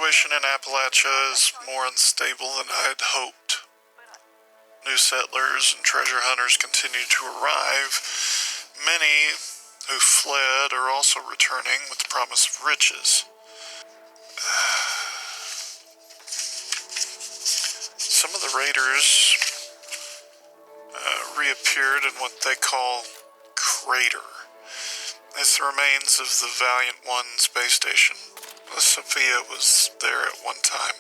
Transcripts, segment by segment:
situation in Appalachia is more unstable than I had hoped. New settlers and treasure hunters continue to arrive. Many who fled are also returning with the promise of riches. Some of the raiders reappeared in what they call Crater. It's the remains of the Valiant 1 space station. Sophia was there at one time.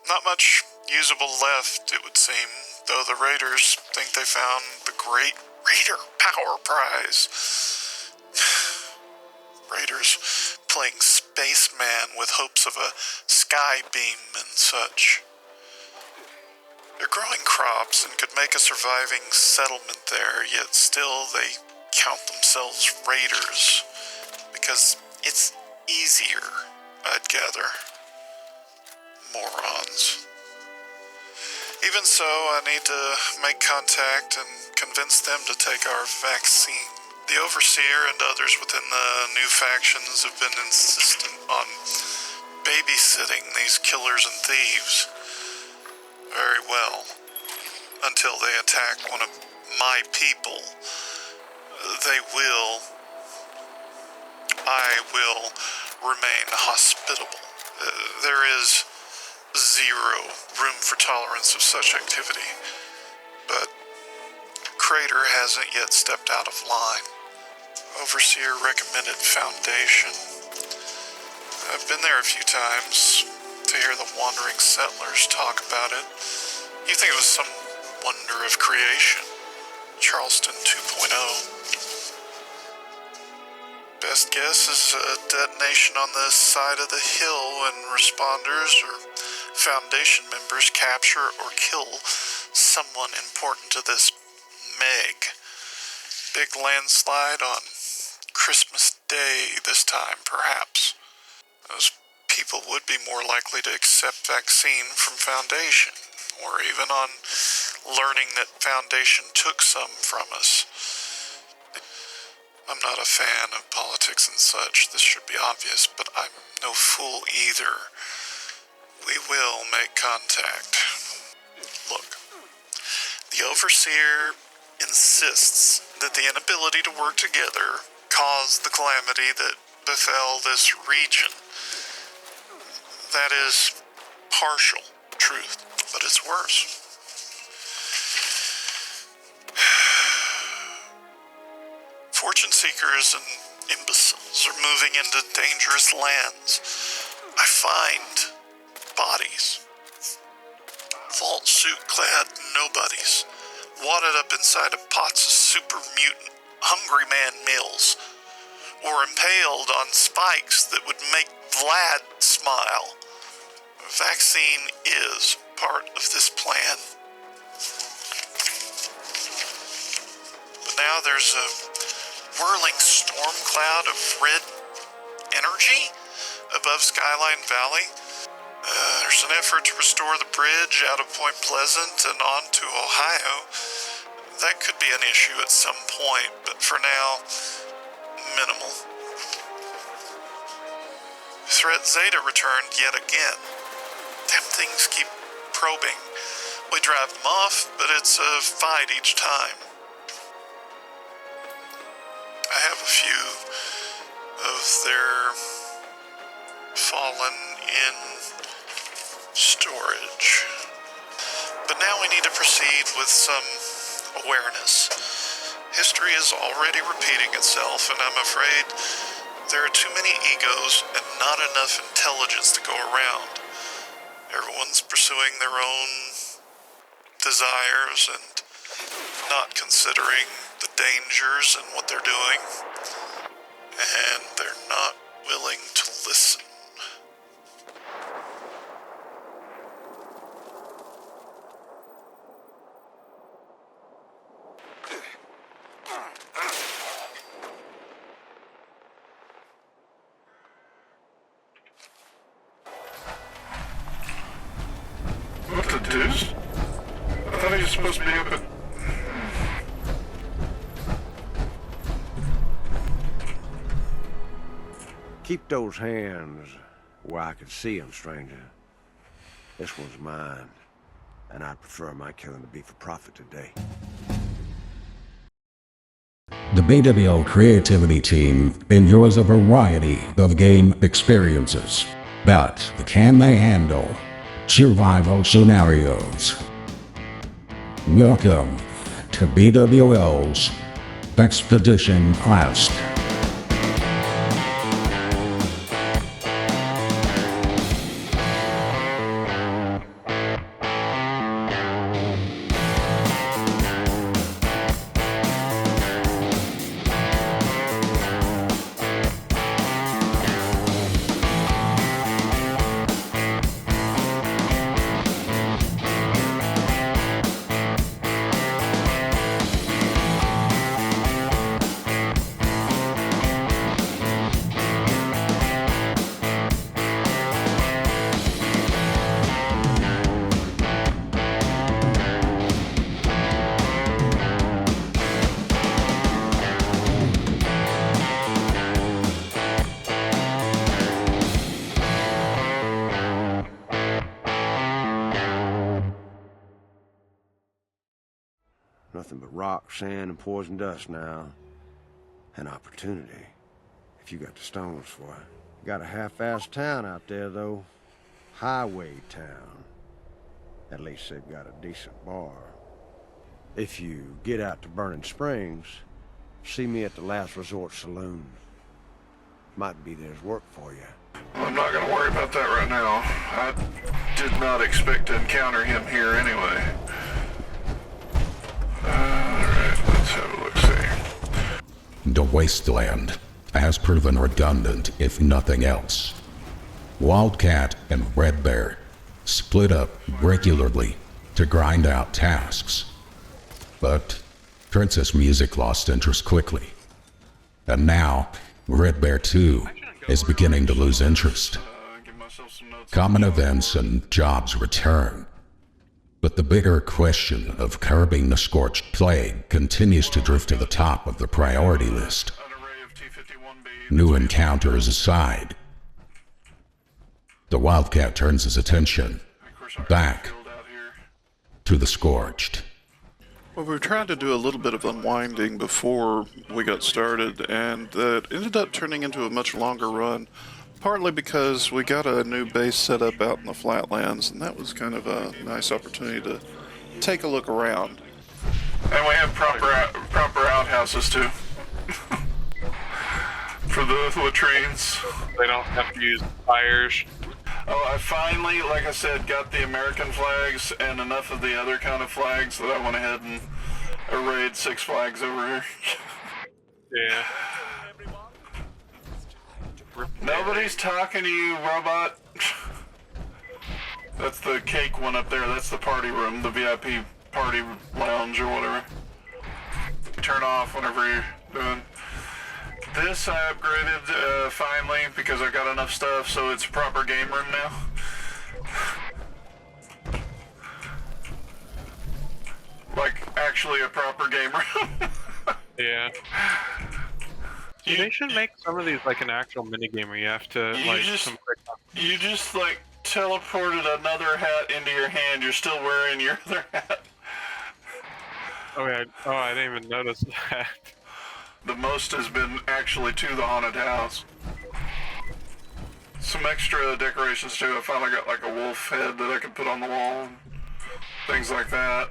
Not much usable left, it would seem, though the raiders think they found the Great Raider Power Prize. Raiders playing spaceman with hopes of a sky beam and such. They're growing crops and could make a surviving settlement there, yet still they count themselves raiders because it's easier, I'd gather. Morons. Even so, I need to make contact and convince them to take our vaccine. The Overseer and others within the new factions have been insistent on babysitting these killers and thieves. Very well. Until they attack one of my people. I will remain hospitable. There is zero room for tolerance of such activity. But Crater hasn't yet stepped out of line. Overseer recommended Foundation. I've been there a few times to hear the wandering settlers talk about it. You think it was some wonder of creation. Charleston 2.0. Best guess is a detonation on the side of the hill when responders or Foundation members capture or kill someone important to this Meg. Big landslide on Christmas Day this time, perhaps. Those people would be more likely to accept vaccine from Foundation, or even on learning that Foundation took some from us. I'm not a fan of politics and such, this should be obvious, but I'm no fool either. We will make contact. Look, the Overseer insists that the inability to work together caused the calamity that befell this region. That is partial truth, but it's worse. Fortune seekers and imbeciles are moving into dangerous lands. I find bodies, vault suit-clad nobodies, wadded up inside of pots of super mutant hungry man meals, or impaled on spikes that would make Vlad smile. A vaccine is part of this plan. But now there's a whirling storm cloud of red energy above Skyline Valley. There's an effort to restore the bridge out of Point Pleasant and on to Ohio. That could be an issue at some point, but for now, minimal. Threat Zeta returned yet again. Damn things keep probing. We drive them off, but it's a fight each time. I have a few of their fallen in storage. But now we need to proceed with some awareness. History is already repeating itself, and I'm afraid there are too many egos and not enough intelligence to go around. Everyone's pursuing their own desires and not considering the dangers and what they're doing, and they're not willing to listen. What the deuce? I thought he was supposed to be up at... Keep those hands Well, I can see him, stranger. This one's mine, and I'd prefer my killing to be for profit today. The BWO Creativity Team enjoys a variety of game experiences, but can they handle survival scenarios? Welcome to BWO's Expedition Heist. Nothing but rock, sand, and poison dust now. An opportunity, if you got the stones for it. Got a half-assed town out there, though. Highway town. At least they've got a decent bar. If you get out to Burning Springs, see me at the Last Resort Saloon. Might be there's work for you. I'm not gonna worry about that right now. I did not expect to encounter him here anyway. Alright, let's have a look-see. The wasteland has proven redundant, if nothing else. Wildcat and WredBear split up regularly to grind out tasks. But Princess Music lost interest quickly. And now, WredBear too is beginning to lose interest. Common events and jobs return. But the bigger question of curbing the scorched plague continues to drift to the top of the priority list. New encounters aside, the Wildcat turns his attention back to the scorched. Well, we were trying to do a little bit of unwinding before we got started, and that ended up turning into a much longer run, partly because we got a new base set up out in the flatlands, and that was kind of a nice opportunity to take a look around. And we have proper outhouses too. For the latrines. They don't have to use fires. Oh, I finally, like I said, got the American flags and enough of the other kind of flags that I went ahead and arrayed 6 flags over here. Yeah. Nobody's talking to you, robot. That's the cake one up there. That's the party room, the VIP party lounge or whatever. Turn off whenever you're doing. This I upgraded finally because I got enough stuff, so it's a proper game room now. Like, actually a proper game room. Yeah. They should make some of these like an actual minigame where you have to You just like teleported another hat into your hand. You're still wearing your other hat. Oh yeah. Oh, I didn't even notice that. The most has been actually to the haunted house. Some extra decorations too. I finally got like a wolf head that I can put on the wall. Things like that.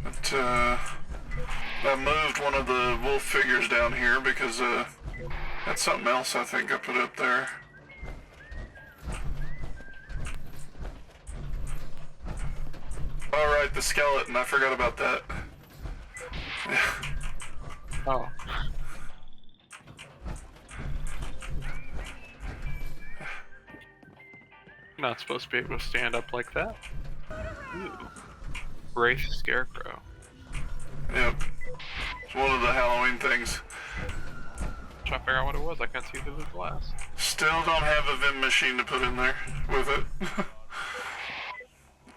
But I moved one of the wolf figures down here because that's something else I think I put up there. Alright, the skeleton. I forgot about that. Oh. Not supposed to be able to stand up like that. Ooh. Wraith Scarecrow. Yep. It's one of the Halloween things. Trying to figure out what it was. I can't see through the glass. Still don't have a Vim machine to put in there with it.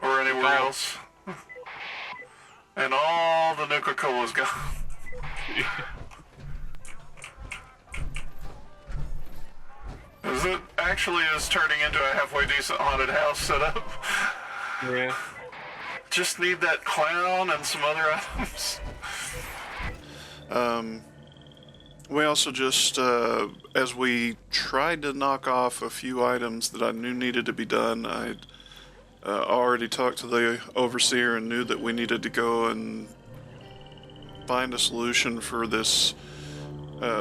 Or anywhere else. And all the Nuka-Cola's gone. Because it actually is turning into a halfway decent haunted house setup. Yeah. Just need that clown and some other items. We also just, as we tried to knock off a few items that I knew needed to be done, I already talked to the overseer and knew that we needed to go and find a solution for this,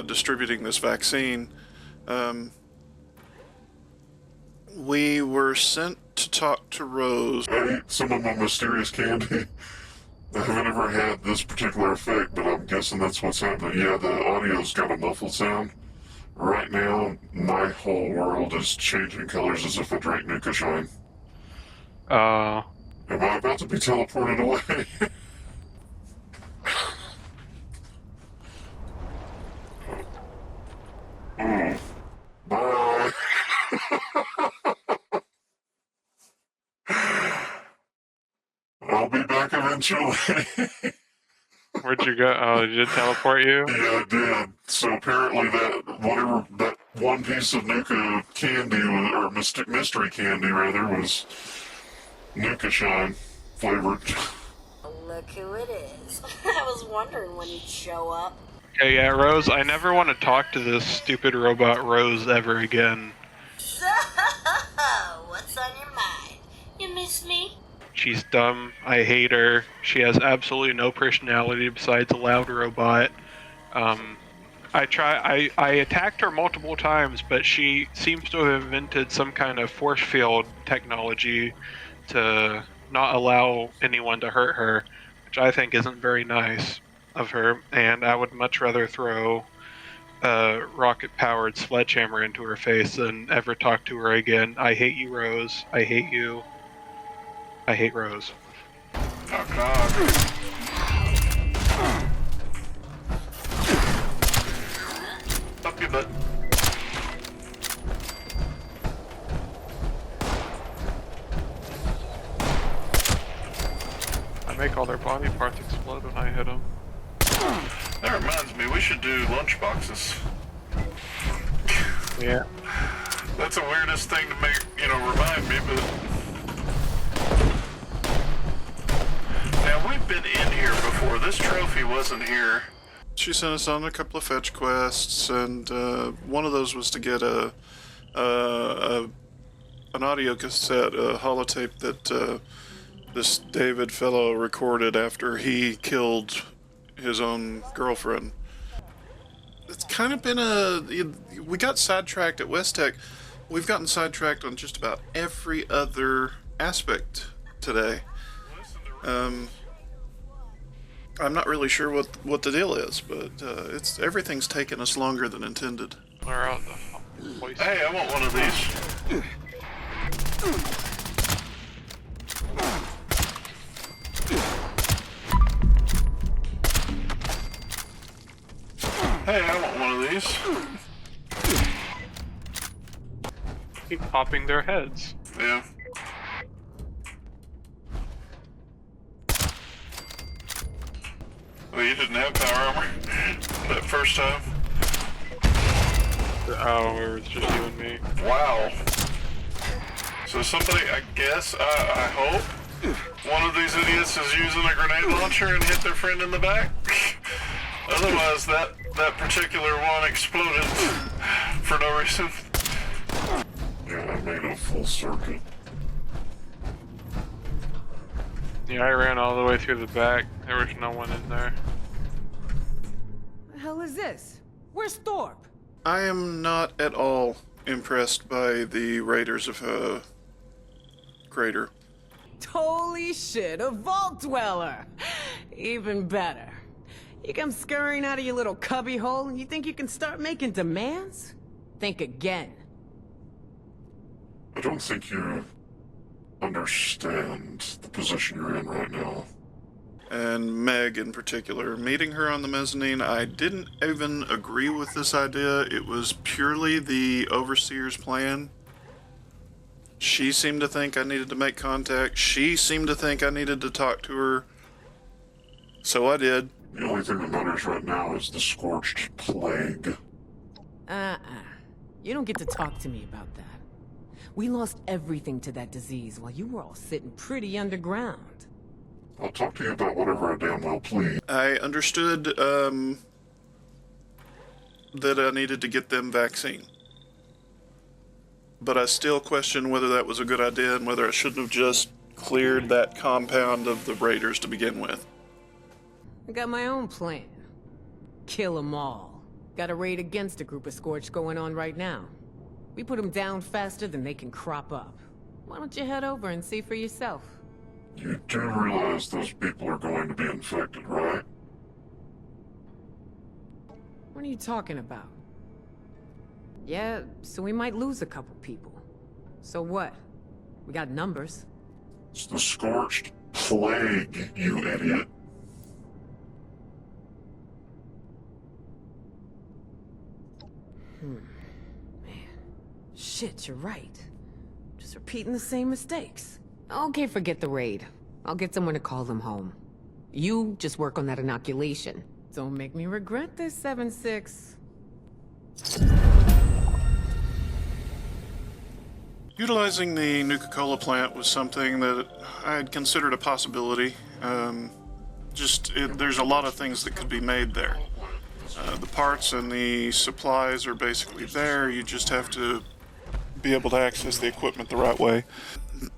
distributing this vaccine. We were sent to talk to Rose. I ate some of my mysterious candy. I haven't ever had this particular effect, but I'm guessing that's what's happening. Yeah, the audio's got a muffled sound. Right now, my whole world is changing colors as if I drank Nuka Shine. Am I about to be teleported away? Bye. I'll be back eventually. Where'd you go? Oh, did it teleport you? Yeah, it did. So apparently that one piece of Nuka candy, or mystery candy rather, was Nuka Shine flavored. Look who it is. I was wondering when you'd show up. Okay, yeah, Rose, I never want to talk to this stupid robot Rose ever again. So, what's on your mind? You miss me? She's dumb. I hate her. She has absolutely no personality besides a loud robot. I attacked her multiple times, but she seems to have invented some kind of force field technology to not allow anyone to hurt her, which I think isn't very nice of her, and I would much rather throw a rocket-powered sledgehammer into her face than ever talk to her again. I hate you, Rose. I hate you. I hate Rose. Knock, knock. Up your butt. I make all their body parts explode when I hit them. That reminds me, we should do lunch boxes. Yeah. That's the weirdest thing to make, remind me, but... Now, we've been in here before. This trophy wasn't here. She sent us on a couple of fetch quests, and one of those was to get an audio cassette, a holotape that this David fellow recorded after he killed his own girlfriend. It's kind of been we got sidetracked at West Tech. We've gotten sidetracked on just about every other aspect today. I'm not really sure what the deal is, but everything's taken us longer than intended. Where are the voice? Hey, I want one of these. Hey, I want one of these. Keep popping their heads. Yeah. Well, you didn't have power armor that first time. Oh, it was just you and me. Wow. So somebody, I guess, I hope, one of these idiots is using a grenade launcher and hit their friend in the back. Otherwise, that particular one exploded for no reason. Yeah, I made a full circuit. Yeah, I ran all the way through the back. There was no one in there. The hell is this? Where's Thorpe? I am not at all impressed by the raiders of Crater. Holy shit, a vault dweller! Even better. You come scurrying out of your little cubby hole and you think you can start making demands? Think again. I don't think you understand the position you're in right now. And Meg in particular. Meeting her on the mezzanine, I didn't even agree with this idea. It was purely the Overseer's plan. She seemed to think I needed to make contact. She seemed to think I needed to talk to her. So I did. The only thing that matters right now is the Scorched Plague. You don't get to talk to me about that. We lost everything to that disease while you were all sitting pretty underground. I'll talk to you about whatever I damn well please. I understood that I needed to get them vaccine. But I still question whether that was a good idea and whether I shouldn't have just cleared that compound of the raiders to begin with. I got my own plan. Kill them all. Got a raid against a group of Scorched going on right now. We put them down faster than they can crop up. Why don't you head over and see for yourself? You do realize those people are going to be infected, right? What are you talking about? Yeah, so we might lose a couple people. So what? We got numbers. It's the Scorched Plague, you idiot. Man. Shit, you're right. Just repeating the same mistakes. Okay, forget the raid. I'll get someone to call them home. You just work on that inoculation. Don't make me regret this, 7-6. Utilizing the Nuka-Cola plant was something that I had considered a possibility. There's a lot of things that could be made there. The parts and the supplies are basically there. You just have to be able to access the equipment the right way.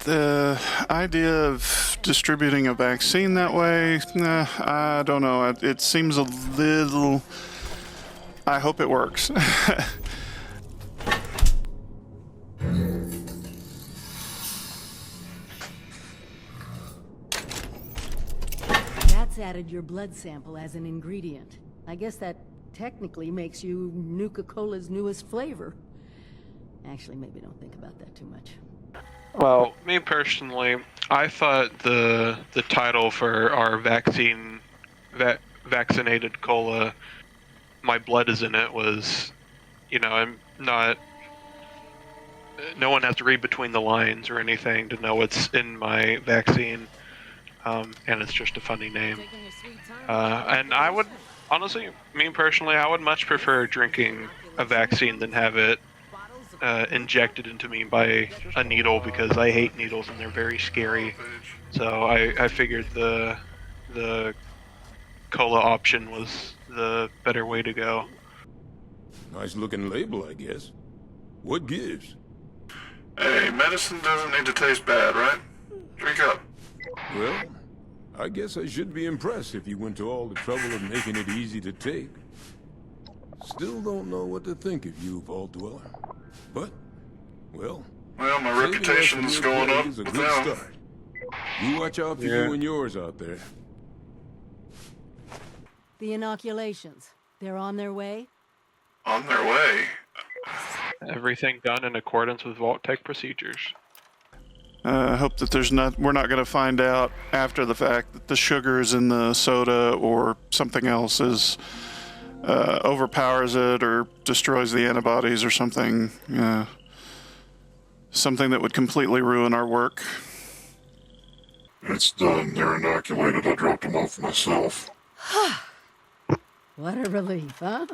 The idea of distributing a vaccine that way, I don't know. It seems a little... I hope it works. That's added your blood sample as an ingredient. I guess that technically makes you Nuka-Cola's newest flavor. Actually, maybe don't think about that too much. Well, me personally, I thought the title for our vaccinated cola, My Blood is in It, was, I'm not... No one has to read between the lines or anything to know what's in my vaccine, and it's just a funny name. And I would, honestly, me personally, I would much prefer drinking a vaccine than have it injected into me by a needle, because I hate needles and they're very scary. So I figured the cola option was the better way to go. Nice looking label, I guess. What gives? Hey, medicine doesn't need to taste bad, right? Drink up. Well, I guess I should be impressed if you went to all the trouble of making it easy to take. Still don't know what to think of you, Vault Dweller. But, well... Well, my reputation's going up is a with good them. start. You watch out for you and yours out there. The inoculations, they're on their way? On their way. Everything done in accordance with Vault Tech procedures. I hope that we're not going to find out after the fact that the sugar is in the soda or something else overpowers it or destroys the antibodies or something. Something that would completely ruin our work. It's done. They're inoculated. I dropped them off myself. What a relief, huh?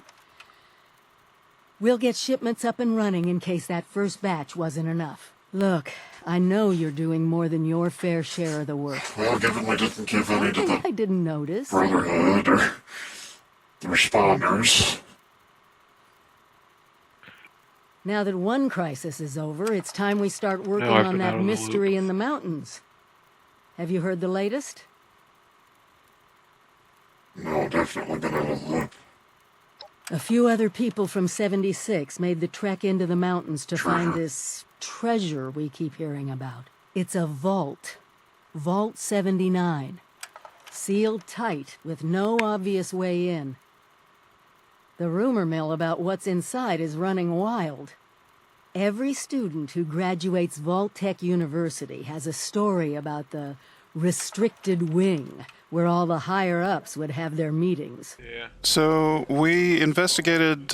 We'll get shipments up and running in case that first batch wasn't enough. Look, I know you're doing more than your fair share of the work. Well, given we didn't give any to the I didn't notice. Brotherhood or the responders. Now that one crisis is over, it's time we start working I've on been out that of the mystery loop. in the mountains. Have you heard the latest? No, definitely been out of the loop. A few other people from 76 made the trek into the mountains to find this treasure we keep hearing about. It's a vault. Vault 79. Sealed tight, with no obvious way in. The rumor mill about what's inside is running wild. Every student who graduates Vault Tech University has a story about the restricted wing, where all the higher-ups would have their meetings. Yeah. So we investigated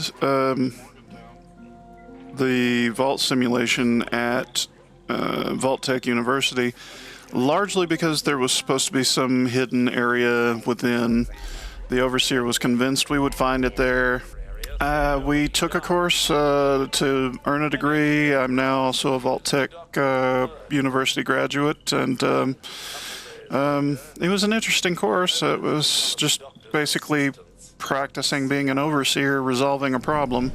the vault simulation at Vault Tech University, largely because there was supposed to be some hidden area within. The Overseer was convinced we would find it there. We took a course to earn a degree. I'm now also a Vault Tech university graduate, and it was an interesting course. It was just basically practicing being an overseer, resolving a problem.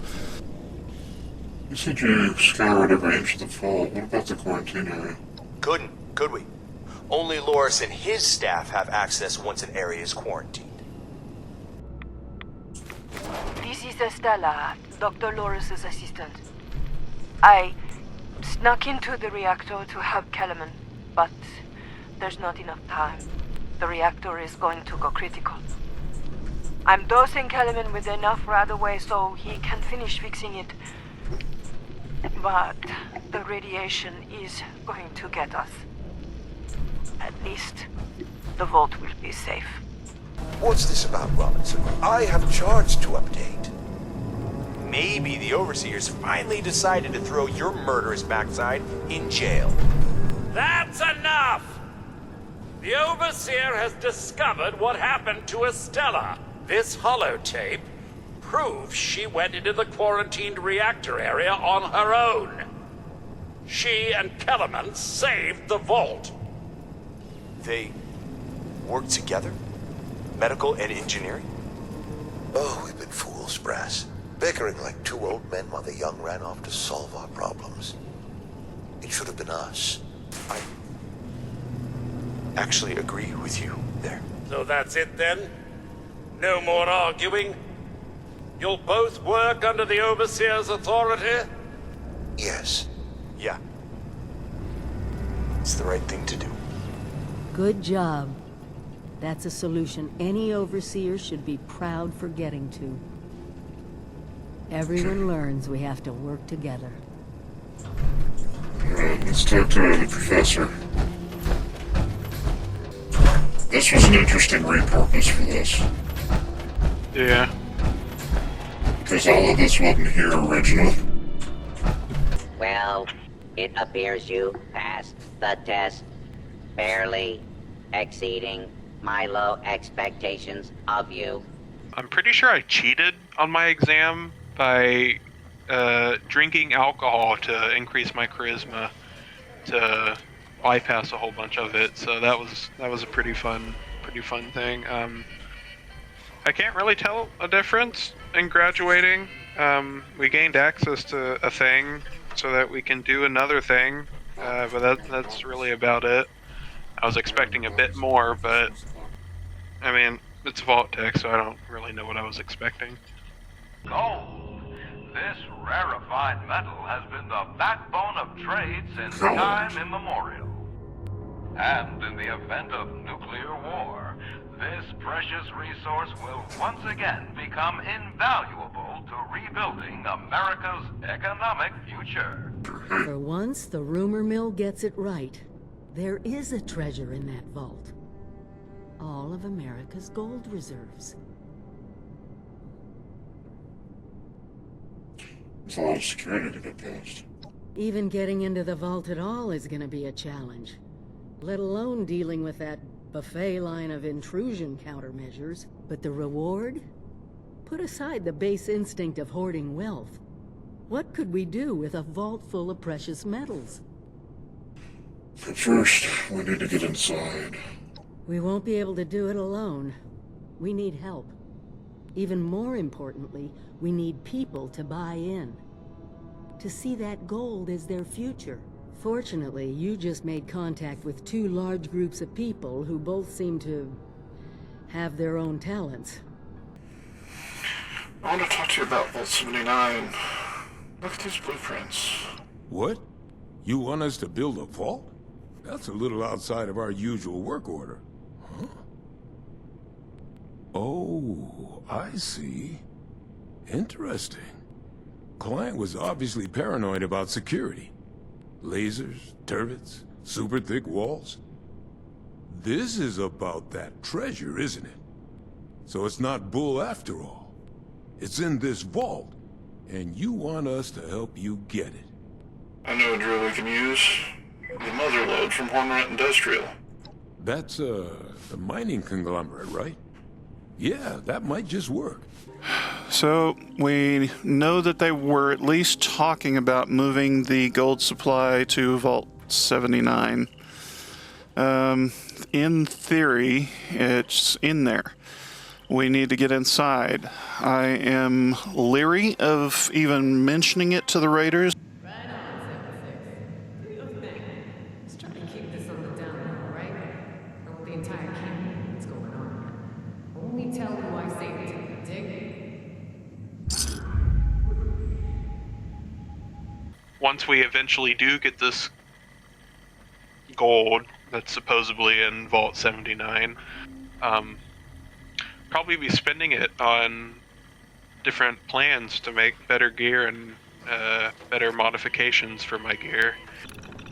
You said you scoured every inch of the vault. What about the quarantine area? Couldn't, could we? Only Loris and his staff have access once an area is quarantined. This is Estella, Dr. Loris's assistant. I snuck into the reactor to help Kellerman, but there's not enough time. The reactor is going to go critical. I'm dosing Kellerman with enough right away so he can finish fixing it. But the radiation is going to get us. At least the vault will be safe. What's this about, Robinson? I have charts to update. Maybe the Overseers finally decided to throw your murderous backside in jail. That's enough! The Overseer has discovered what happened to Estella. This holotape proves she went into the quarantined reactor area on her own. She and Kellerman saved the vault. They work together? Medical and engineering? Oh, we've been fools, Brass. Bickering like two old men while the young ran off to solve our problems. It should have been us. I actually agree with you there. So that's it then? No more arguing? You'll both work under the Overseer's authority? Yes. Yeah. It's the right thing to do. Good job. That's a solution any overseer should be proud for getting to. Everyone learns we have to work together. Alright, let's talk to the professor. This was an interesting repurpose for this. Yeah. Because all of this wasn't here originally. Well, it appears you passed the test, barely exceeding my low expectations of you. I'm pretty sure I cheated on my exam by drinking alcohol to increase my charisma to bypass a whole bunch of it. So that was a pretty fun thing. I can't really tell a difference in graduating. We gained access to a thing so that we can do another thing, but that's really about it. I was expecting a bit more, but I mean, it's Vault Tech, so I don't really know what I was expecting. Gold. This rarefied metal has been the backbone of trade since time immemorial. And in the event of nuclear war, this precious resource will once again become invaluable to rebuilding America's economic future. For once, the rumor mill gets it right. There is a treasure in that vault. All of America's gold reserves. There's a lot of security to get past. Even getting into the vault at all is gonna be a challenge. Let alone dealing with that buffet line of intrusion countermeasures. But the reward? Put aside the base instinct of hoarding wealth. What could we do with a vault full of precious metals? But first, we need to get inside. We won't be able to do it alone. We need help. Even more importantly, we need people to buy in. To see that gold as their future. Fortunately, you just made contact with two large groups of people who both seem to have their own talents. I want to talk to you about Vault 79. Look at these blueprints. What? You want us to build a vault? That's a little outside of our usual work order. Huh? Oh, I see. Interesting. Client was obviously paranoid about security. Lasers, turrets, super thick walls. This is about that treasure, isn't it? So it's not bull after all. It's in this vault, and you want us to help you get it. I know a drill we can use. The mother lode from Hornet Industrial. That's, the mining conglomerate, right? Yeah, that might just work. So we know that they were at least talking about moving the gold supply to Vault 79. In theory, it's in there. We need to get inside. I am leery of even mentioning it to the raiders. Right on, 76. Do your thing. Let's try to keep this on the down low, right? I want the entire camp to know what's going on. Only tell who I say it to, dig? Once we eventually do get this gold that's supposedly in Vault 79, probably be spending it on different plans to make better gear and better modifications for my gear.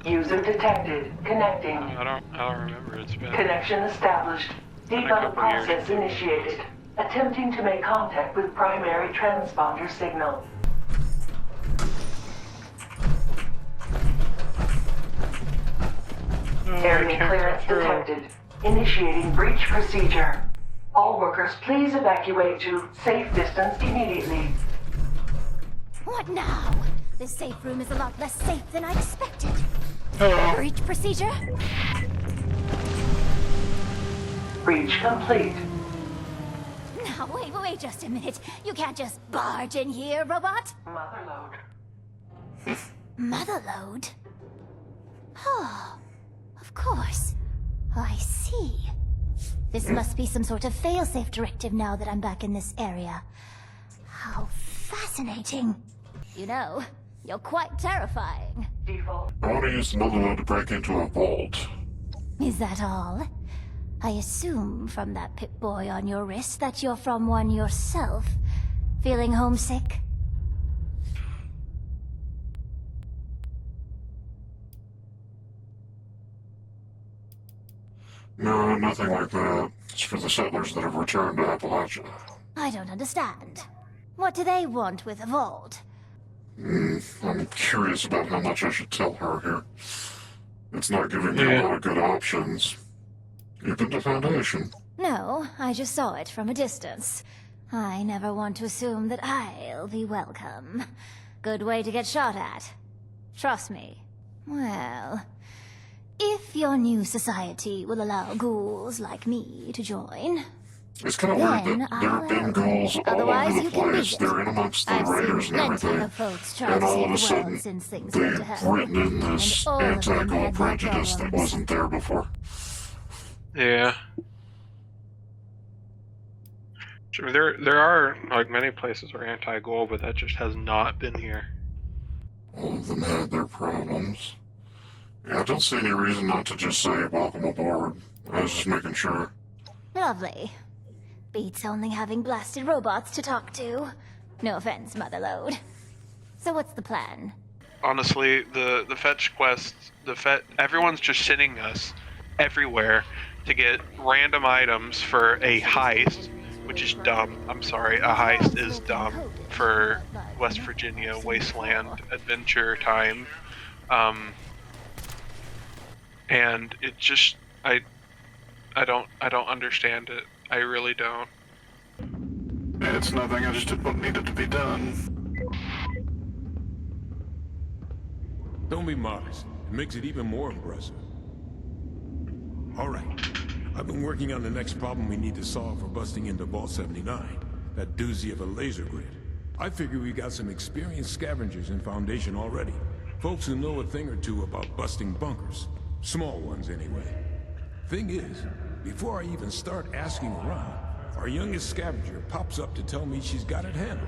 User detected. Connecting. I don't remember. It's been Connection established. Debug process initiated. Attempting to make contact with primary transponder signal. Area clearance detected. Initiating breach procedure. All workers, please evacuate to safe distance immediately. What now? This safe room is a lot less safe than I expected. Breach procedure? Breach complete. Now, wait just a minute. You can't just barge in here, robot. Motherload. Motherload? Oh, of course. I see. This must be some sort of failsafe directive now that I'm back in this area. How fascinating. You know, you're quite terrifying. Default. I want to use the motherload to break into a vault. Is that all? I assume from that Pip-Boy on your wrist that you're from one yourself. Feeling homesick? No, nothing like that. It's for the settlers that have returned to Appalachia. I don't understand. What do they want with a vault? I'm curious about how much I should tell her here. It's not giving me a lot of good options. Even the Foundation. No, I just saw it from a distance. I never want to assume that I'll be welcome. Good way to get shot at. Trust me. Well, if your new society will allow ghouls like me to join... It's kind of weird that there have been ghouls all over the place. They're in amongst the raiders and everything. And all of a sudden, they've written in this anti-ghoul prejudice that wasn't there before. Yeah. Sure, there are like many places where anti-ghoul, but that just has not been here. All of them had their problems. Yeah, I don't see any reason not to just say welcome aboard. I was just making sure. Lovely. Beats only having blasted robots to talk to. No offense, Motherload. So what's the plan? Honestly, the fetch quests, everyone's just sending us everywhere to get random items for a heist, which is dumb. I'm sorry, a heist is dumb for West Virginia wasteland adventure time. And it just, I don't understand it. I really don't. It's nothing, I just did what needed to be done. Don't be modest. It makes it even more impressive. All right. I've been working on the next problem we need to solve for busting into Vault 79. That doozy of a laser grid. I figure we got some experienced scavengers in Foundation already. Folks who know a thing or two about busting bunkers. Small ones, anyway. Thing is, before I even start asking around, our youngest scavenger pops up to tell me she's got it handled.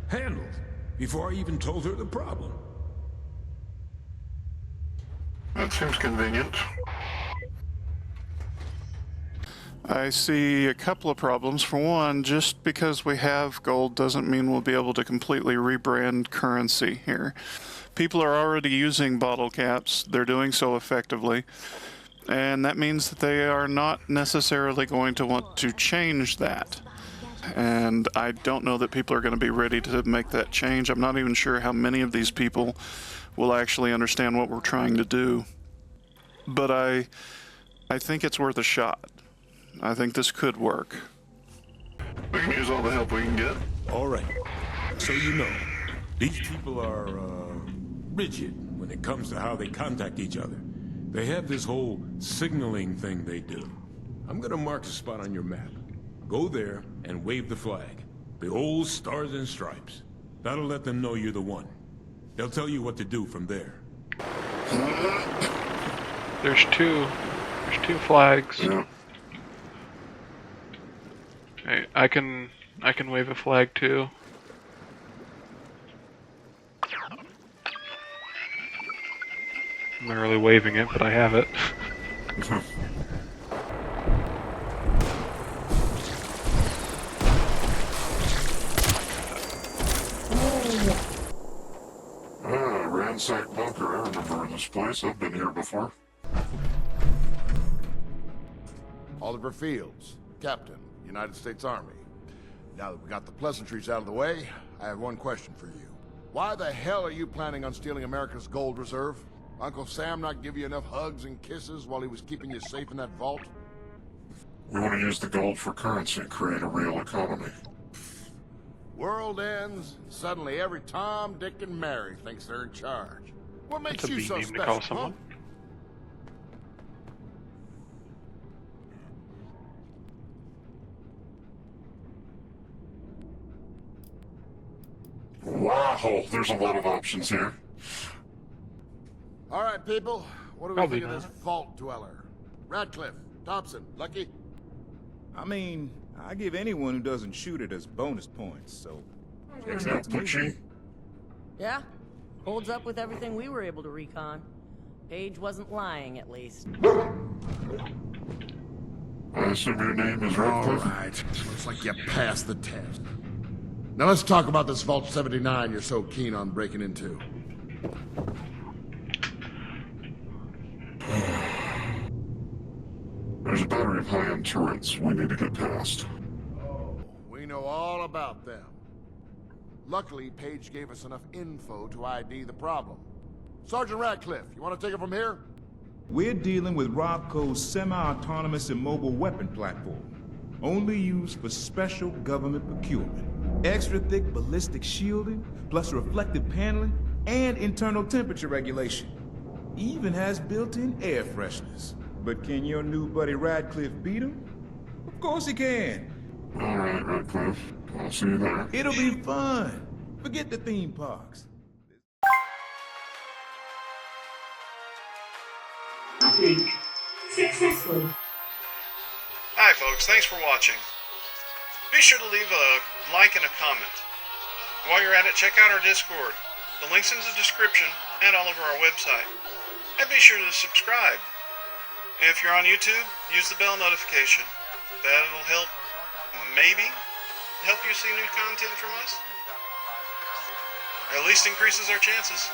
Handled? Before I even told her the problem. That seems convenient. I see a couple of problems. For one, just because we have gold doesn't mean we'll be able to completely rebrand currency here. People are already using bottle caps. They're doing so effectively. And that means that they are not necessarily going to want to change that. And I don't know that people are going to be ready to make that change. I'm not even sure how many of these people will actually understand what we're trying to do. But I think it's worth a shot. I think this could work. We can use all the help we can get. All right. So you know, these people are, rigid when it comes to how they contact each other. They have this whole signaling thing they do. I'm gonna mark the spot on your map. Go there and wave the flag. The old stars and stripes. That'll let them know you're the one. They'll tell you what to do from there. There's two flags. Yeah. Okay, I can wave a flag too. I'm not really waving it, but I have it. Ransack bunker. I remember this place. I've been here before. Oliver Fields, Captain, United States Army. Now that we got the pleasantries out of the way, I have one question for you. Why the hell are you planning on stealing America's gold reserve? Uncle Sam not give you enough hugs and kisses while he was keeping you safe in that vault? We want to use the gold for currency and create a real economy. World ends, and suddenly every Tom, Dick, and Mary thinks they're in charge. What makes That's a you B so name special, to call someone. Wow, there's a lot of options here. All right, people, what do we Probably think of this vault dweller? Radcliffe, Thompson, Lucky? I mean, I give anyone who doesn't shoot it as bonus points, so checks out to me. Pucci? Yeah, holds up with everything we were able to recon. Paige wasn't lying, at least. I assume your name is All Radcliffe? right, looks like you passed the test. Now let's talk about this Vault 79 you're so keen on breaking into. There's a battery of high-end turrets we need to get past. We know all about them. Luckily, Paige gave us enough info to ID the problem. Sergeant Radcliffe, you want to take it from here? We're dealing with Robco's semi-autonomous immobile weapon platform, only used for special government procurement. Extra thick ballistic shielding, plus reflective paneling, and internal temperature regulation. Even has built-in air fresheners. But can your new buddy Radcliffe beat him? Of course he can. All right, Radcliffe. I'll see you there. It'll be fun. Forget the theme parks. Update successful. Hi folks, thanks for watching. Be sure to leave a like and a comment. While you're at it, check out our Discord. The link's in the description and all over our website. And be sure to subscribe. And if you're on YouTube, use the bell notification. That'll help, maybe, help you see new content from us. At least increases our chances.